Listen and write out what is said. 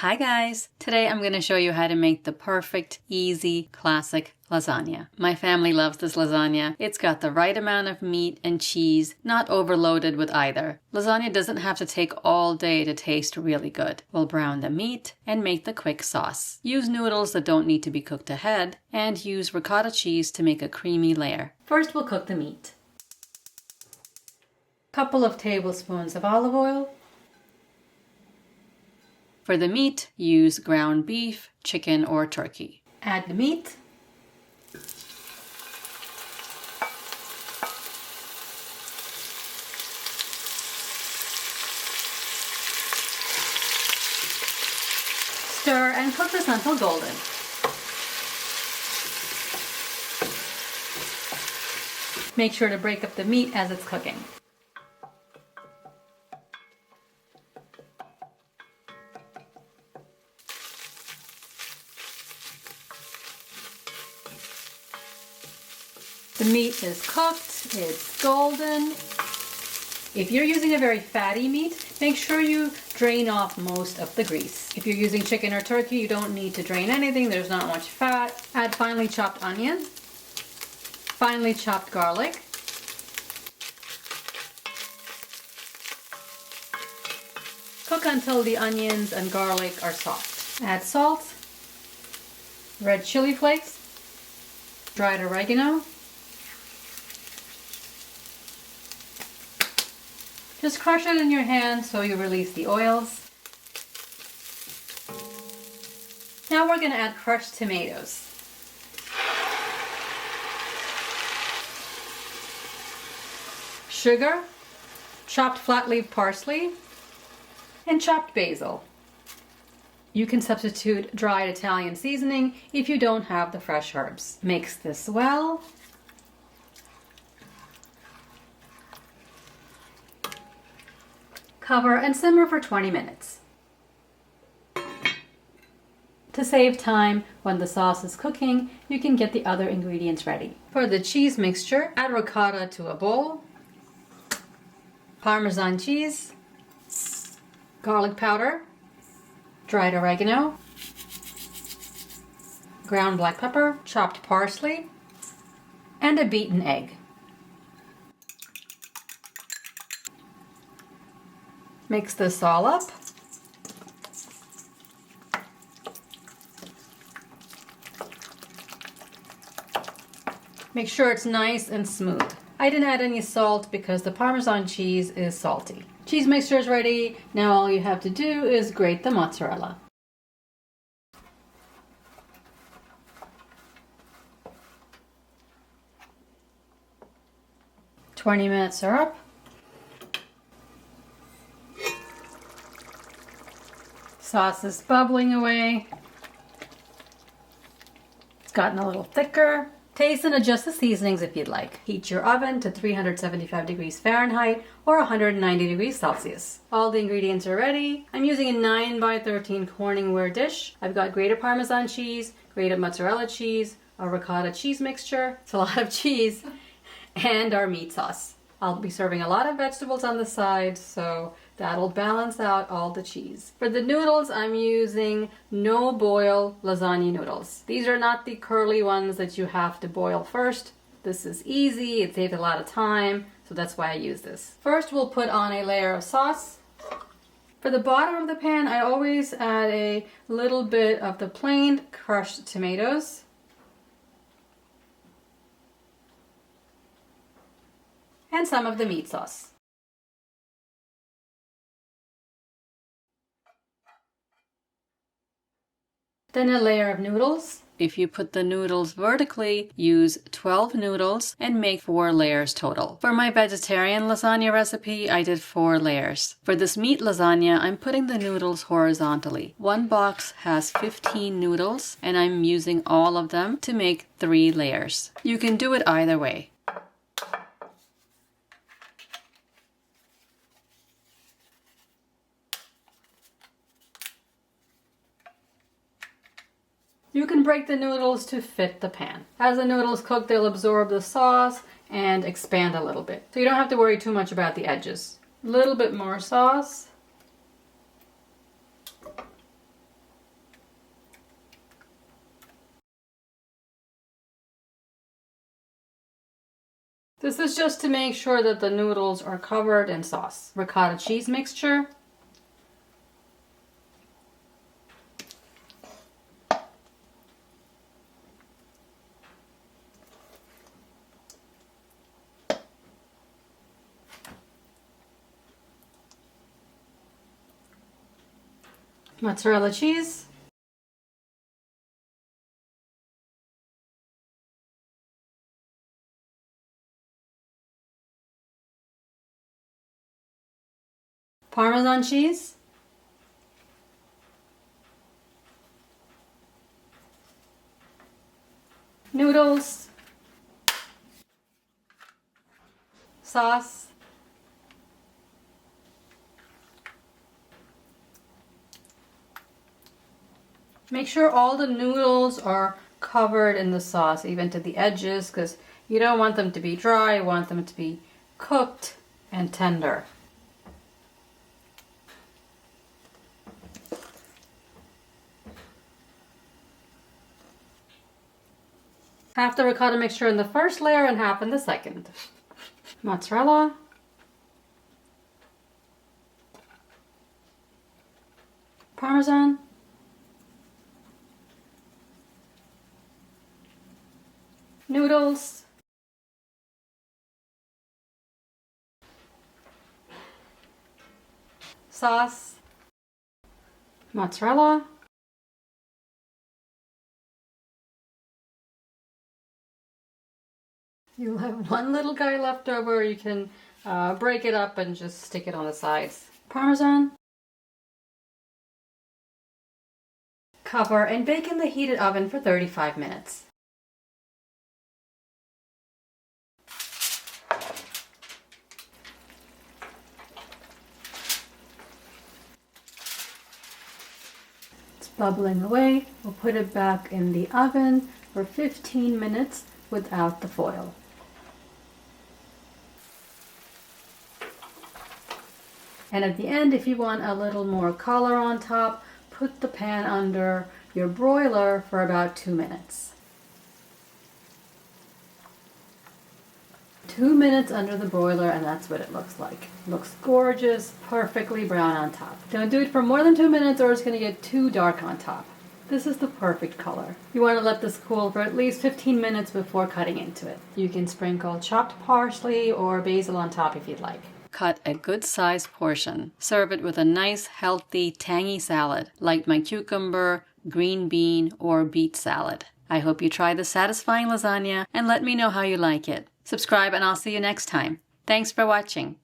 Hi guys! Today I'm going to show you how to make the perfect, easy, classic lasagna. My family loves this lasagna. It's got the right amount of meat and cheese, not overloaded with either. Lasagna doesn't have to take all day to taste really good. We'll brown the meat and make the quick sauce. Use noodles that don't need to be cooked ahead, and use ricotta cheese to make a creamy layer. First we'll cook the meat. Couple of tablespoons of olive oil. For the meat, use ground beef, chicken, or turkey. Add the meat. Stir and cook this until golden. Make sure to break up the meat as it's cooking. The meat is cooked, it's golden. If you're using a very fatty meat, make sure you drain off most of the grease. If you're using chicken or turkey, you don't need to drain anything, there's not much fat. Add finely chopped onion, finely chopped garlic, cook until the onions and garlic are soft. Add salt, red chili flakes, dried oregano. Just crush it in your hand so you release the oils. Now we're going to add crushed tomatoes. Sugar, chopped flat leaf parsley, and chopped basil. You can substitute dried Italian seasoning if you don't have the fresh herbs. Mix this well. Cover and simmer for 20 minutes. To save time when the sauce is cooking, you can get the other ingredients ready. For the cheese mixture, add ricotta to a bowl, Parmesan cheese, garlic powder, dried oregano, ground black pepper, chopped parsley, and a beaten egg. Mix this all up. Make sure it's nice and smooth. I didn't add any salt because the Parmesan cheese is salty. Cheese mixture is ready. Now all you have to do is grate the mozzarella. "20 minutes are up. Sauce is bubbling away. It's gotten a little thicker. Taste and adjust the seasonings if you'd like. Heat your oven to 375 degrees Fahrenheit or 190 degrees Celsius. All the ingredients are ready. I'm using a 9 by 13 Corningware dish. I've got grated Parmesan cheese, grated mozzarella cheese, a ricotta cheese mixture, it's a lot of cheese, and our meat sauce. I'll be serving a lot of vegetables on the side, so that'll balance out all the cheese. For the noodles, I'm using no-boil lasagna noodles. These are not the curly ones that you have to boil first. This is easy, it saves a lot of time, so that's why I use this. First, we'll put on a layer of sauce. For the bottom of the pan, I always add a little bit of the plain crushed tomatoes. And some of the meat sauce. Then a layer of noodles. If you put the noodles vertically, use 12 noodles and make 4 layers total. For my vegetarian lasagna recipe, I did 4 layers. For this meat lasagna, I'm putting the noodles horizontally. One box has 15 noodles, and I'm using all of them to make 3 layers. You can do it either way. You can break the noodles to fit the pan. As the noodles cook, they'll absorb the sauce and expand a little bit. So you don't have to worry too much about the edges. A little bit more sauce. This is just to make sure that the noodles are covered in sauce. Ricotta cheese mixture. Mozzarella cheese. Parmesan cheese. Noodles. Sauce. Make sure all the noodles are covered in the sauce, even to the edges, because you don't want them to be dry, you want them to be cooked and tender. Half the ricotta mixture in the first layer and half in the second. Mozzarella. Parmesan. Noodles. Sauce. Mozzarella. You'll have one little guy left over. You can break it up and just stick it on the sides. Parmesan. Cover and bake in the heated oven for 35 minutes. It's bubbling away. We'll put it back in the oven for 15 minutes without the foil. And at the end, if you want a little more color on top, put the pan under your broiler for about 2 minutes. 2 minutes under the broiler, and that's what it looks like. Looks gorgeous, perfectly brown on top. Don't do it for more than 2 minutes or it's going to get too dark on top. This is the perfect color. You want to let this cool for at least 15 minutes before cutting into it. You can sprinkle chopped parsley or basil on top if you'd like. Cut a good sized portion. Serve it with a nice, healthy, tangy salad, like my cucumber, green bean, or beet salad. I hope you try this satisfying lasagna and let me know how you like it. Subscribe and I'll see you next time. Thanks for watching.